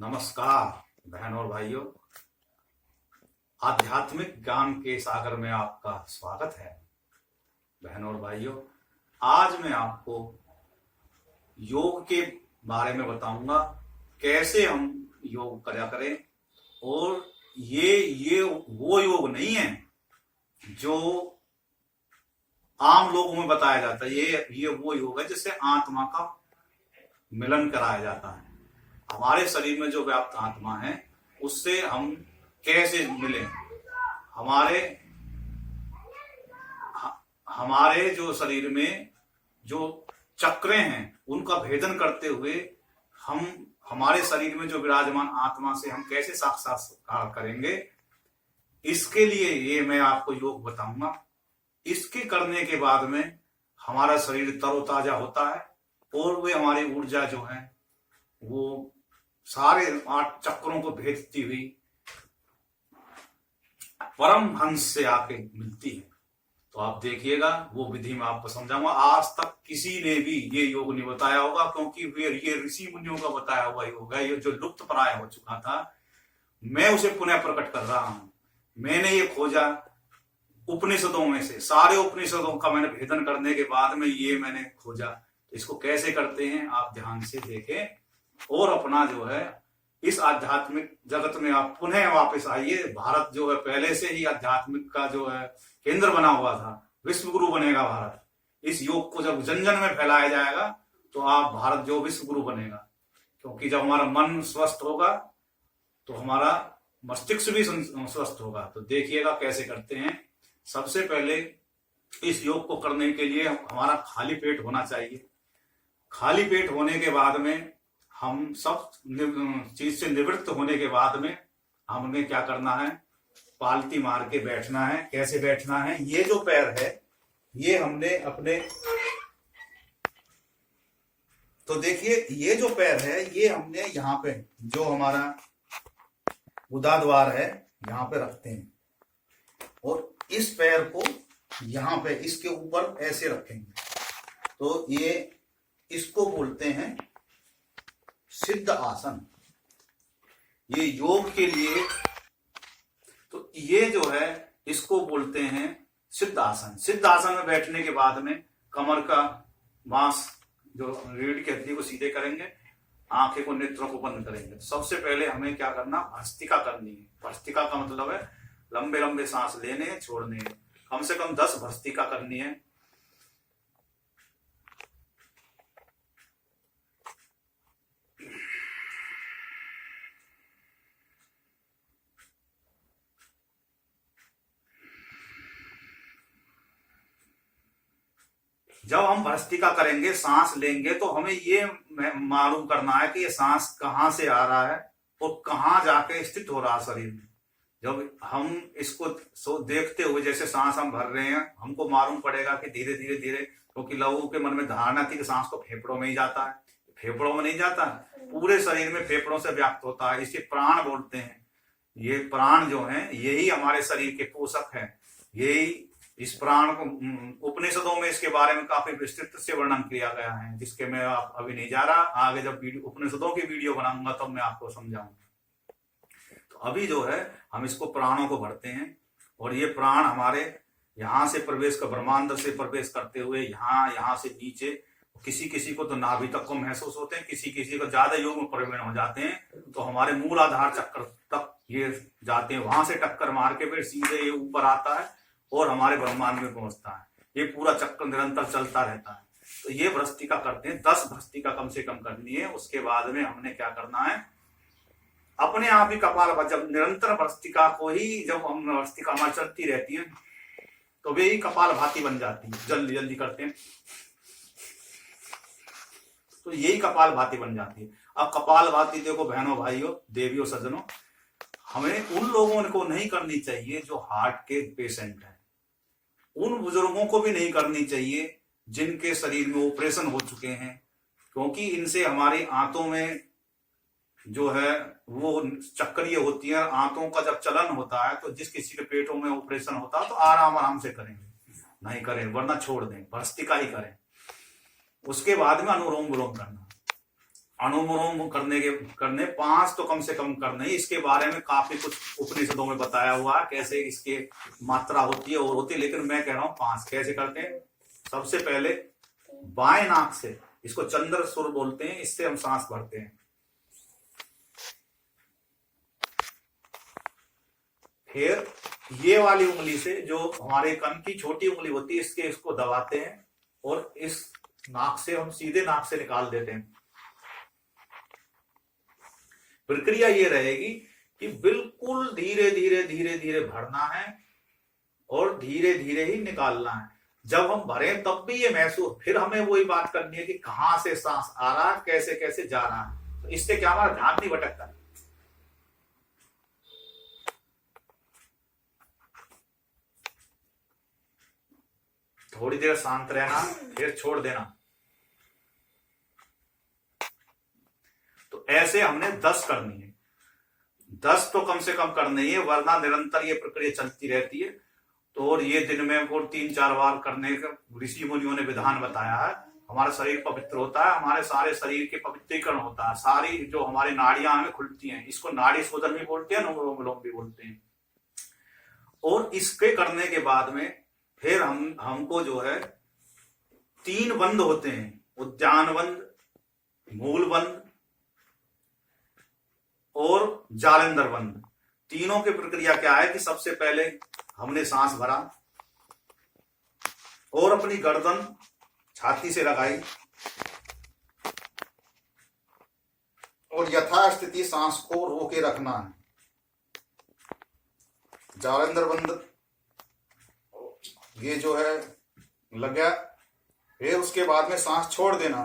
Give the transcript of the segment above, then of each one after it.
नमस्कार बहनों और भाइयों, आध्यात्मिक ज्ञान के सागर में आपका स्वागत है। बहनों और भाइयों, आज मैं आपको योग के बारे में बताऊंगा, कैसे हम योग करा करें। और ये वो योग नहीं है जो आम लोगों में बताया जाता है। ये वो योग है जिससे आत्मा का मिलन कराया जाता है। हमारे शरीर में जो व्याप्त आत्मा है उससे हम कैसे मिलें। हमारे जो शरीर में जो चक्रें हैं उनका भेदन करते हुए हम हमारे शरीर में जो विराजमान आत्मा से हम कैसे साक्षात्कार करेंगे, इसके लिए ये मैं आपको योग बताऊंगा। इसके करने के बाद में हमारा शरीर तरोताजा होता है और वे हमारी ऊर्जा जो है वो सारे 8 चक्रों को भेदती हुई परम हंस से आके मिलती है। तो आप देखिएगा, वो विधि में आपको समझाऊंगा। आज तक किसी ने भी ये योग नहीं बताया होगा, क्योंकि ये ऋषि मुनियों का बताया हुआ योग है। ये जो लुप्त प्राय हो चुका था, मैं उसे पुनः प्रकट कर रहा हूं। मैंने ये खोजा उपनिषदों में से, सारे उपनिषदों का मैंने भेदन करने के बाद में ये मैंने खोजा। तो इसको कैसे करते हैं आप ध्यान से देखें और अपना जो है इस आध्यात्मिक जगत में आप पुनः वापस आइए। भारत जो है पहले से ही आध्यात्मिक का जो है केंद्र बना हुआ था, विश्व गुरु बनेगा भारत। इस योग को जब जन जन में फैलाया जाएगा तो आप भारत जो विश्व गुरु बनेगा। क्योंकि जब हमारा मन स्वस्थ होगा तो हमारा मस्तिष्क भी स्वस्थ होगा। तो देखिएगा कैसे करते हैं। सबसे पहले इस योग को करने के लिए हमारा खाली पेट होना चाहिए। खाली पेट होने के बाद में हम सब चीज से निवृत्त होने के बाद में हमने क्या करना है, पालती मार के बैठना है। कैसे बैठना है, ये जो पैर है ये हमने अपने, तो देखिए ये जो पैर है ये हमने यहाँ पे जो हमारा उदाद्वार है यहाँ पे रखते हैं और इस पैर को यहाँ पे इसके ऊपर ऐसे रखेंगे। तो ये इसको बोलते हैं सिद्ध आसन। ये योग के लिए तो ये जो है इसको बोलते हैं सिद्ध आसन। सिद्ध आसन में बैठने के बाद में कमर का मांस जो रीढ़ की हड्डी को सीधे करेंगे, आंखें को नेत्रों को बंद करेंगे। सबसे पहले हमें क्या करना, भस्त्रिका करनी है। भस्त्रिका का मतलब है लंबे लंबे सांस लेने छोड़ने, कम से कम 10 भस्त्रिका करनी है। जब हम भस्त्रिका करेंगे, सांस लेंगे, तो हमें ये मालूम करना है कि ये सांस कहाँ से आ रहा है और कहाँ जाके स्थित हो रहा है शरीर में। जब हम इसको देखते हुए जैसे सांस हम भर रहे हैं, हमको मालूम पड़ेगा कि धीरे धीरे धीरे, क्योंकि लोगों के मन में धारणा थी कि सांस तो फेफड़ों में ही जाता है। फेफड़ों में नहीं जाता, पूरे शरीर में फेफड़ों से व्याप्त होता है। इसे प्राण बोलते हैं। ये प्राण जो है यही हमारे शरीर के पोषक है। यही इस प्राण को उपनिषदों में इसके बारे में काफी विस्तृत से वर्णन किया गया है, जिसके मैं आप अभी नहीं जा रहा। आगे जब उपनिषदों की वीडियो बनाऊंगा तब मैं आपको समझाऊंगा। तो अभी जो है हम इसको प्राणों को भरते हैं और ये प्राण हमारे यहाँ से प्रवेश कर, ब्रह्मांड से प्रवेश करते हुए यहाँ से नीचे, किसी किसी को तो नाभि तक को महसूस होते हैं, किसी किसी को ज्यादा योग में प्रवीण हो जाते हैं तो हमारे मूल आधार चक्र तक ये जाते हैं। वहां से टक्कर मार के फिर सीधे ये ऊपर आता है और हमारे ब्रह्मांड में पहुंचता है। ये पूरा चक्र निरंतर चलता रहता है। तो ये भस्त्रिका करते हैं, 10 भस्त्रिका कम से कम करनी है। उसके बाद में हमने क्या करना है, अपने आप ही कपाल, जब निरंतर भस्त्रिका को ही, जब हम भस्त्रिका हमारी चलती रहती है तो वे ही कपाल भाती बन जाती है। जल्दी जल्दी करते हैं तो यही कपाल भाती बन जाती है। अब कपाल भाती देखो बहनों भाइयों देवियों सज्जनों, हमें उन लोगों को नहीं करनी चाहिए जो हार्ट के पेशेंट हैं। उन बुजुर्गों को भी नहीं करनी चाहिए जिनके शरीर में ऑपरेशन हो चुके हैं, क्योंकि इनसे हमारी आंतों में जो है वो चक्रीय होती है। आंतों का जब चलन होता है तो जिस किसी के पेटों में ऑपरेशन होता है तो आराम आराम से करेंगे, नहीं करें वरना छोड़ दें, भस्त्रिका ही करें। उसके बाद में अनुलोम विलोम करना। अनुलोम करने 5 तो कम से कम करने। इसके बारे में काफी कुछ उपनिषदों में बताया हुआ है कैसे इसके मात्रा होती है और होती है, लेकिन मैं कह रहा हूं 5 कैसे करते हैं। सबसे पहले बाएं नाक से, इसको चंद्र सुर बोलते हैं, इससे हम सांस भरते हैं। फिर ये वाली उंगली से, जो हमारे कन की छोटी उंगली होती है, इसको दबाते हैं और इस नाक से हम सीधे नाक से निकाल देते हैं। प्रक्रिया ये रहेगी कि बिल्कुल धीरे धीरे धीरे धीरे भरना है और धीरे धीरे ही निकालना है। जब हम भरें तब भी ये महसूस, फिर हमें वही बात करनी है कि कहां से सांस आ रहा है, कैसे कैसे जा रहा है। तो इससे क्या हमारा ध्यान नहीं भटकता। थोड़ी देर शांत रहना, फिर छोड़ देना। तो ऐसे हमने 10 करनी है। 10 तो कम से कम करनी है, वरना निरंतर ये प्रक्रिया चलती रहती है। तो और ये दिन में वो 3-4 बार करने का ऋषि मुनियों ने विधान बताया है। हमारा शरीर पवित्र होता है, हमारे सारे शरीर के पवित्रीकरण होता है, सारी जो हमारी नाड़ियां हमें खुलती हैं। इसको नाड़ी शोधन भी बोलते हैं, अनुलोम विलोम भी बोलते हैं। और इसके करने के बाद में फिर हमको जो है 3 बंद होते हैं, उद्यान बंद, मूल बंद और जालंधर बंद। तीनों की प्रक्रिया क्या है कि सबसे पहले हमने सांस भरा और अपनी गर्दन छाती से लगाई और यथास्थिति सांस को रोके रखना है। जालंधर बंद ये जो है लग गया। फिर उसके बाद में सांस छोड़ देना।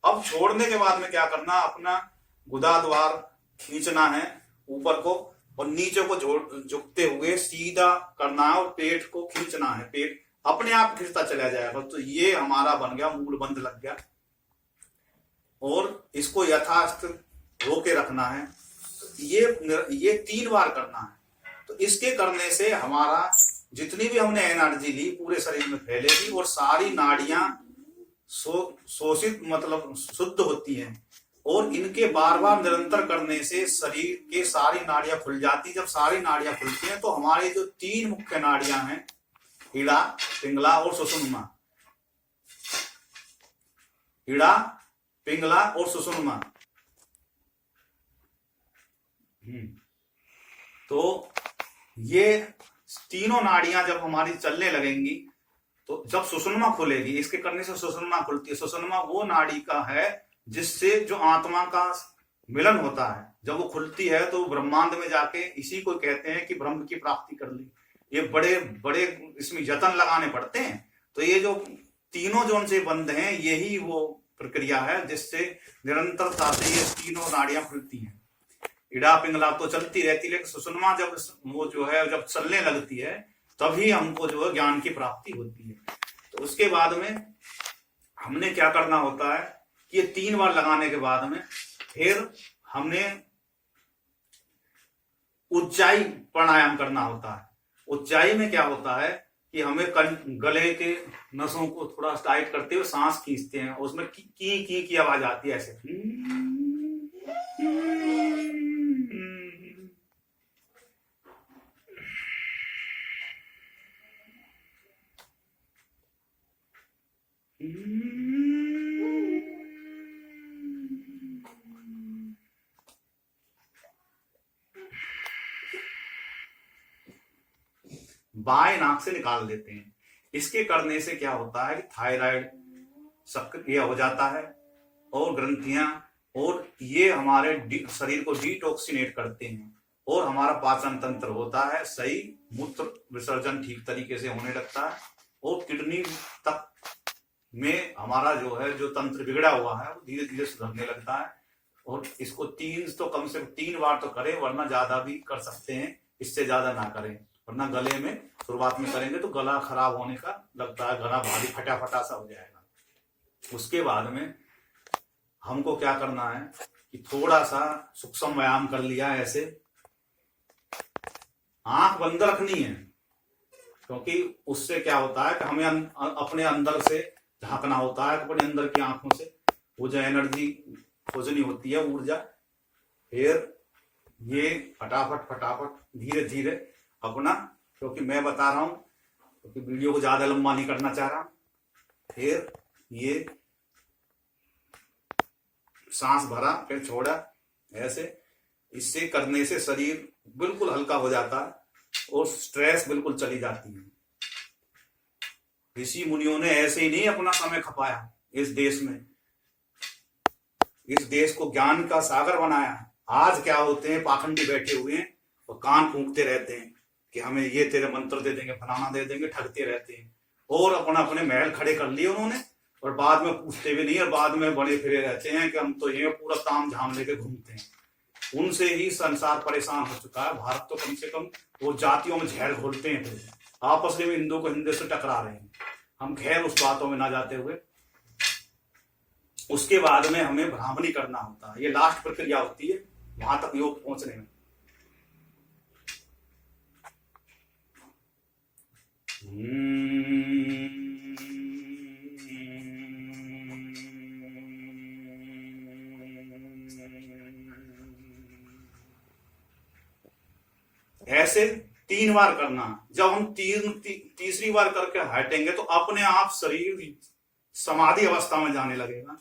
अब छोड़ने के बाद में क्या करना, अपना गुदा द्वार खींचना है ऊपर को और नीचे को झुकते हुए सीधा करना है और पेट को खींचना है। पेट अपने आप खींचता चला जाएगा। तो ये हमारा बन गया, मूल बंद लग गया। और इसको यथास्थित रोके रखना है। ये 3 बार करना है। तो इसके करने से हमारा जितनी भी हमने एनर्जी ली पूरे शरीर में फैलेगी और सारी नाड़ियां शोषित मतलब शुद्ध होती हैं। और इनके बार बार निरंतर करने से शरीर के सारी नाड़ियां खुल जाती। जब सारी नाड़ियां खुलती हैं तो हमारी जो 3 मुख्य नाड़ियां हैं, इड़ा, पिंगला और सुषुम्ना, इड़ा, पिंगला और सुषुम्ना, तो ये तीनों नाड़ियां जब हमारी चलने लगेंगी तो जब सुषुम्ना खुलेगी, इसके करने से सुषुम्ना खुलती है। सुषुम्ना वो नाड़ी का है जिससे जो आत्मा का मिलन होता है। जब वो खुलती है तो ब्रह्मांड में जाके इसी को कहते हैं कि ब्रह्म की प्राप्ति कर ली। ये बड़े बड़े इसमें यत्न लगाने पड़ते हैं। तो ये जो तीनों जो उनसे बंद हैं, यही वो प्रक्रिया है जिससे निरंतरता से ये तीनों नाड़ियां खुलती हैं। इड़ा पिंगला तो चलती रहती, लेकिन सुषुम्ना जब वो जो है जब चलने लगती है तभी हमको जो है ज्ञान की प्राप्ति होती है। तो उसके बाद में हमने क्या करना होता है कि ये 3 बार लगाने के बाद में फिर हमने उज्जाई प्राणायाम करना होता है। उज्जाई में क्या होता है कि हमें गले के नसों को थोड़ा टाइट करते हुए सांस खींचते हैं। उसमें की आवाज आती है ऐसे। बाएं नाक से निकाल देते हैं। इसके करने से क्या होता है कि थायराइड सक्रिय हो जाता है और ग्रंथियां, और ये हमारे शरीर को डिटॉक्सिनेट करते हैं और हमारा पाचन तंत्र होता है सही, मूत्र विसर्जन ठीक तरीके से होने लगता है और किडनी तक में हमारा जो है जो तंत्र बिगड़ा हुआ है वो धीरे धीरे सुधरने लगता है। और इसको 3 तो कम से कम 3 बार तो करें, वरना ज्यादा भी कर सकते हैं, इससे ज्यादा ना करें। वरना गले में शुरुआत में करेंगे तो गला खराब होने का लगता है, गला भारी फटा फटा सा हो जाएगा। उसके बाद में हमको क्या करना है कि थोड़ा सा सूक्ष्म व्यायाम कर लिया, ऐसे आंख बंद रखनी है, क्योंकि उससे क्या होता है कि हमें अपने अंदर से झांकना होता है अपने अंदर की आंखों से, वो जो एनर्जी खोजनी होती है ऊर्जा। फिर ये फटाफट फटाफट धीरे धीरे अपना, क्योंकि मैं बता रहा हूं क्योंकि वीडियो को ज्यादा लंबा नहीं करना चाह रहा। फिर ये सांस भरा फिर छोड़ा, ऐसे इससे करने से शरीर बिल्कुल हल्का हो जाता है और स्ट्रेस बिल्कुल चली जाती है। ऋषि मुनियों ने ऐसे ही नहीं अपना समय खपाया इस देश में, इस देश को ज्ञान का सागर बनाया। आज क्या होते हैं, पाखंडी बैठे हुए हैं और कान फूंकते रहते हैं कि हमें ये तेरे मंत्र दे देंगे, फलाना दे देंगे, ठगते रहते हैं और अपने महल खड़े कर लिए उन्होंने, और बाद में पूछते भी नहीं और बाद में बड़े फिरे रहते हैं कि हम तो ये पूरा ताम झाम लेके घूमते हैं। उनसे ही संसार परेशान हो चुका है। भारत तो कम से कम वो जातियों में झेल घोलते हैं, तो आपस में हिंदू को हिंदू से टकरा रहे हैं। हम खैर उस बातों में ना जाते हुए, उसके बाद में हमें ब्राह्मणी करना होता है। ये लास्ट प्रक्रिया होती है वहां तक योग पहुंचने में। ऐसे 3 बार करना। जब हम तीसरी बार करके हटेंगे तो अपने आप शरीर समाधि अवस्था में जाने लगेगा।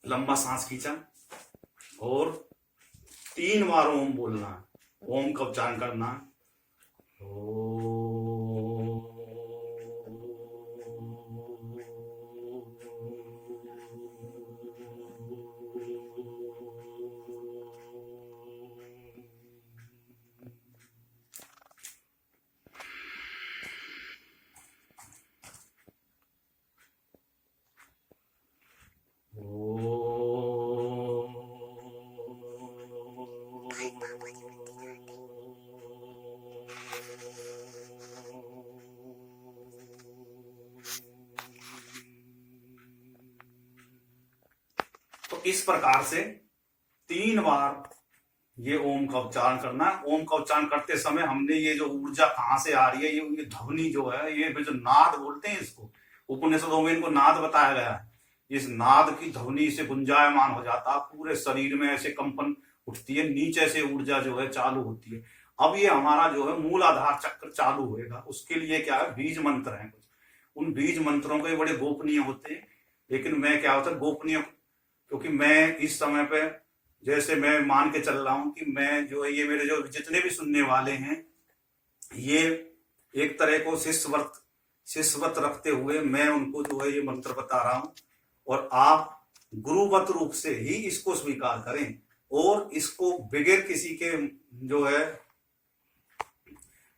लंबा सांस खींचा और 3 बार ओम बोलना, ओम का उच्चारण करना। तो इस प्रकार से 3 बार ये ओम का उच्चारण करना। ओम का उच्चारण करते समय हमने ये जो ऊर्जा कहां से आ रही है, ये ध्वनि जो है, ये जो नाद बोलते हैं इसको, उपनिषदों में इनको नाद बताया गया है। इस नाद की ध्वनि से गुंजायमान हो जाता है, पूरे शरीर में ऐसे कंपन उठती है, नीचे से ऊर्जा जो है चालू होती है। अब ये हमारा जो है मूल आधार चक्र चालू होएगा। उसके लिए क्या है, बीज मंत्र हैं कुछ। उन बीज मंत्रों के बड़े गोपनीय होते हैं, लेकिन मैं क्या होता है गोपनीय, क्योंकि मैं इस समय पे जैसे मैं मान के चल रहा हूं कि मैं जो है ये मेरे जो जितने भी सुनने वाले हैं, ये एक तरह को शिष्यवत रखते हुए मैं उनको जो है ये मंत्र बता रहा हूं, और आप गुरुवत रूप से ही इसको स्वीकार करें और इसको बगैर किसी के जो है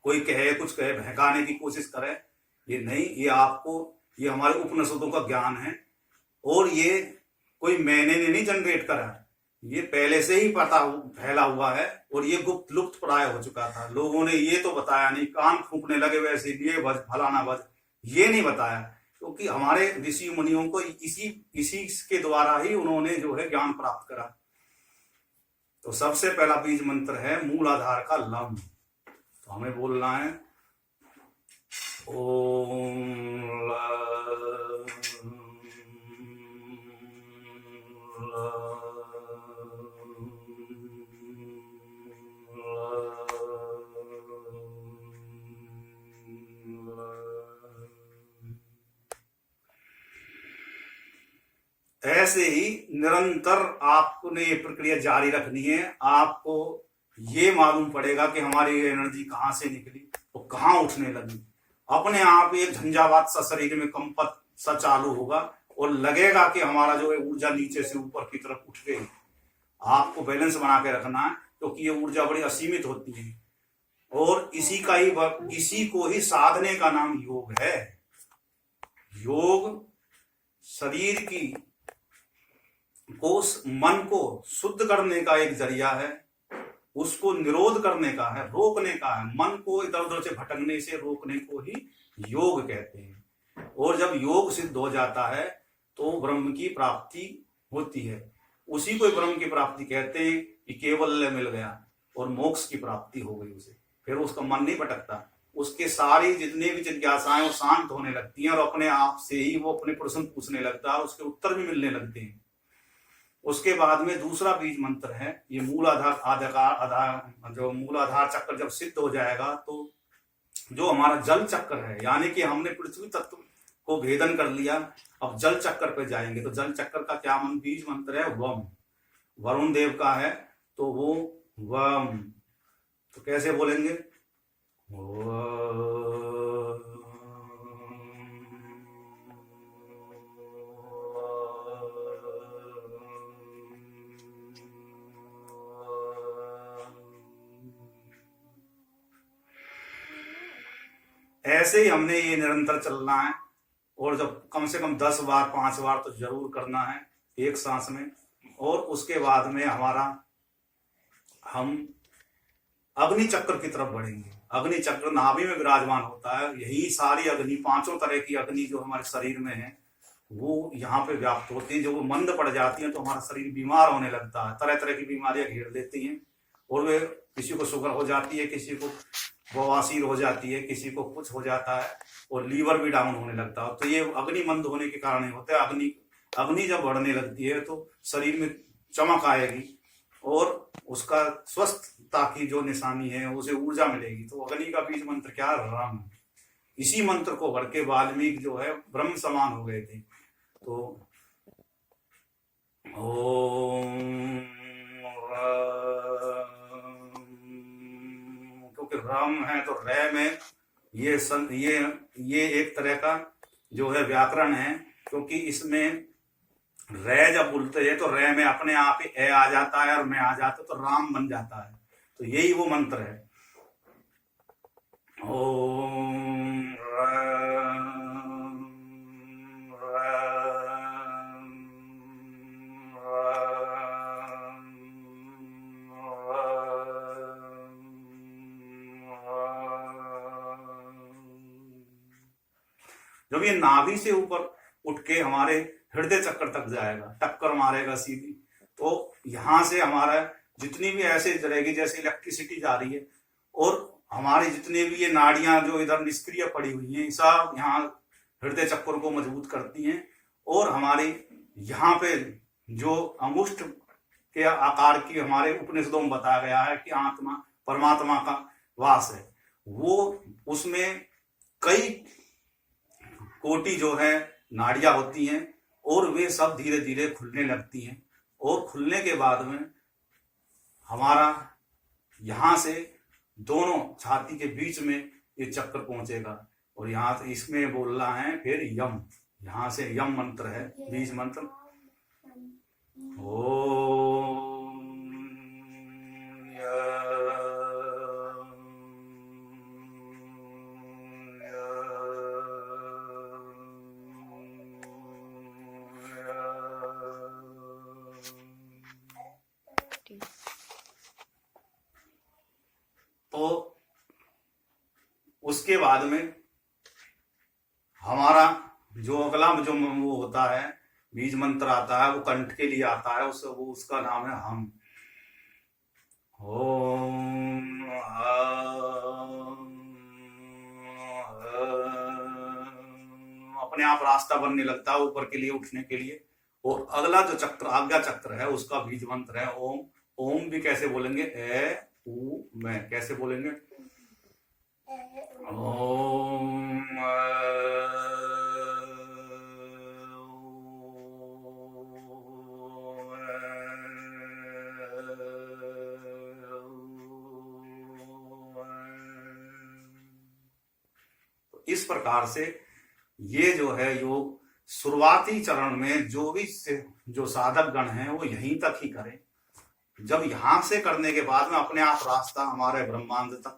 कोई कहे कुछ कहे बहकाने की कोशिश करें, ये नहीं। ये आपको, ये हमारे उपनिषदों का ज्ञान है और ये कोई मैंने नहीं जनरेट करा, ये पहले से ही पता फैला हुआ है और ये गुप्त लुप्त प्राय हो चुका था। लोगों ने ये तो बताया नहीं, कान फूंकने लगे वैसे ये भज फलाना भज, ये नहीं बताया, क्योंकि हमारे ऋषि मुनियों को इसी के द्वारा ही उन्होंने जो है ज्ञान प्राप्त करा। तो सबसे पहला बीज मंत्र है मूल आधार का लम। तो हमें बोलना है ओम ऐसे ही निरंतर आपने ये प्रक्रिया जारी रखनी है। आपको ये मालूम पड़ेगा कि हमारी एनर्जी कहां से निकली और कहां उठने लगी। अपने आप एक झंझावात सा शरीर में कंपत सा चालू होगा और लगेगा कि हमारा जो है ऊर्जा नीचे से ऊपर की तरफ उठ गई। आपको बैलेंस बना के रखना है, क्योंकि ये ऊर्जा बड़ी असीमित होती है और इसी को ही साधने का नाम योग है। योग शरीर की मन को शुद्ध करने का एक जरिया है, उसको निरोध करने का है, रोकने का है। मन को इधर उधर से भटकने से रोकने को ही योग कहते हैं। और जब योग सिद्ध हो जाता है तो ब्रह्म की प्राप्ति होती है। उसी को ब्रह्म की प्राप्ति कहते हैं कि केवल्य मिल गया और मोक्ष की प्राप्ति हो गई उसे, फिर उसका मन नहीं भटकता। उसके सारी जितनी भी जिज्ञासाएं वो शांत होने लगती हैं और अपने आप से ही वो अपने प्रश्न पूछने लगता है और उसके उत्तर भी मिलने लगते हैं। उसके बाद में दूसरा बीज मंत्र है, ये मूल आधार जो मूल आधार चक्र जब सिद्ध हो जाएगा तो जो हमारा जल चक्र है, यानी कि हमने पृथ्वी तत्व को भेदन कर लिया, अब जल चक्र पे जाएंगे। तो जल चक्र का क्या बीज मंत्र है? वम। वरुण देव का है तो वो वम। तो कैसे बोलेंगे? ऐसे ही हमने ये निरंतर चलना है और जब कम से कम 10 बार 5 बार तो जरूर करना है एक सांस में। और उसके बाद में हम अग्नि चक्र की तरफ बढ़ेंगे। अग्नि चक्र नाभि में विराजमान होता है। यही सारी अग्नि, 5 तरह की अग्नि जो हमारे शरीर में है वो यहाँ पे व्याप्त होती है। जो वो मंद पड़ जाती है तो हमारा शरीर बीमार होने लगता है, तरह तरह की बीमारियां घेर लेती हैं और वे किसी को शुगर हो जाती है, किसी को बवासीर हो जाती है, किसी को कुछ हो जाता है और लीवर भी डाउन होने लगता है। तो ये अग्नि मंद होने के कारण ही होता है। अग्नि जब बढ़ने लगती है तो शरीर में चमक आएगी और उसका स्वस्थता की जो निशानी है उसे ऊर्जा मिलेगी। तो अग्नि का बीज मंत्र क्या? राम। इसी मंत्र को भर के वाल्मीकि जो है ब्रह्म समान हो गए थे। तो ओम क्योंकि राम है तो रै में ये एक तरह का जो है व्याकरण है, क्योंकि इसमें रै जब बोलते हैं तो रै में अपने आप ही ए आ जाता है और मैं आ जाता है तो राम बन जाता है। तो यही वो मंत्र है। ओम जब ये नाभि से ऊपर उठ के हमारे हृदय चक्र तक जाएगा, टक्कर मारेगा सीधी, तो यहां से हमारा जितनी भी ऐसे रहेगी जैसे इलेक्ट्रिसिटी जा रही है और हमारी जितने भी ये नाड़ियां जो इधर निष्क्रिय पड़ी हुई हैं सब यहाँ हृदय चक्र को मजबूत करती हैं और हमारी यहाँ पे जो अंगुष्ठ के आकार की हमारे उपनिषदों में बताया गया है कि आत्मा परमात्मा का वास है, वो उसमें कई कोटि जो है नाड़ियां होती हैं और वे सब धीरे धीरे खुलने लगती हैं और खुलने के बाद में हमारा यहां से दोनों छाती के बीच में ये चक्र पहुंचेगा और यहाँ से इसमें बोलना है फिर यम। यहाँ से यम मंत्र है बीज मंत्र। ओम तो उसके बाद में हमारा जो अगला जो वो होता है बीज मंत्र आता है वो कंठ के लिए आता है, उसका नाम है हम। ओम अपने आप रास्ता बनने लगता है ऊपर के लिए उठने के लिए। और अगला जो चक्र आज्ञा चक्र है उसका बीज मंत्र है ओम। ओम भी कैसे बोलेंगे? ए ऊ मैं। कैसे बोलेंगे? ओम इस प्रकार से ये जो है योग शुरुआती चरण में जो साधक गण हैं वो यहीं तक ही करें। जब यहां से करने के बाद में अपने आप रास्ता हमारे ब्रह्मांड तक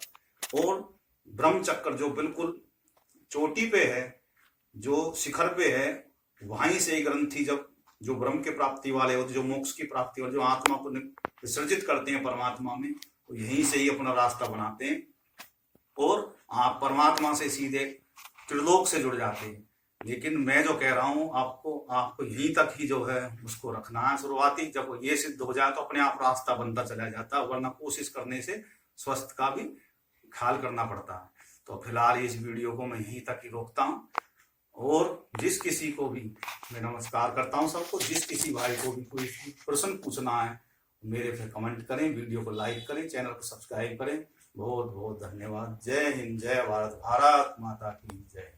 और ब्रह्म चक्र जो बिल्कुल चोटी पे है, जो शिखर पे है, वहीं से ही ग्रंथि जब जो ब्रह्म के प्राप्ति वाले होते, जो मोक्ष की प्राप्ति वाले, जो आत्मा को विसर्जित करते हैं परमात्मा में, तो यहीं से ही अपना रास्ता बनाते हैं और आप परमात्मा से सीधे त्रिलोक से जुड़ जाते हैं। लेकिन मैं जो कह रहा हूं आपको यहीं तक ही जो है उसको रखना है शुरुआती। जब ये सिद्ध हो जाए तो अपने आप रास्ता बनता चला जाता है, वरना कोशिश करने से स्वास्थ्य का भी ख्याल करना पड़ता है। तो फिलहाल इस वीडियो को मैं यहीं तक ही रोकता हूँ। और जिस किसी को भी मैं नमस्कार करता हूँ सबको, जिस किसी भाई को भी कोई प्रश्न पूछना है मेरे पे कमेंट करें, वीडियो को लाइक करें, चैनल को सब्सक्राइब करें। बहुत बहुत धन्यवाद। जय हिंद, जय भारत, भारत माता की जय।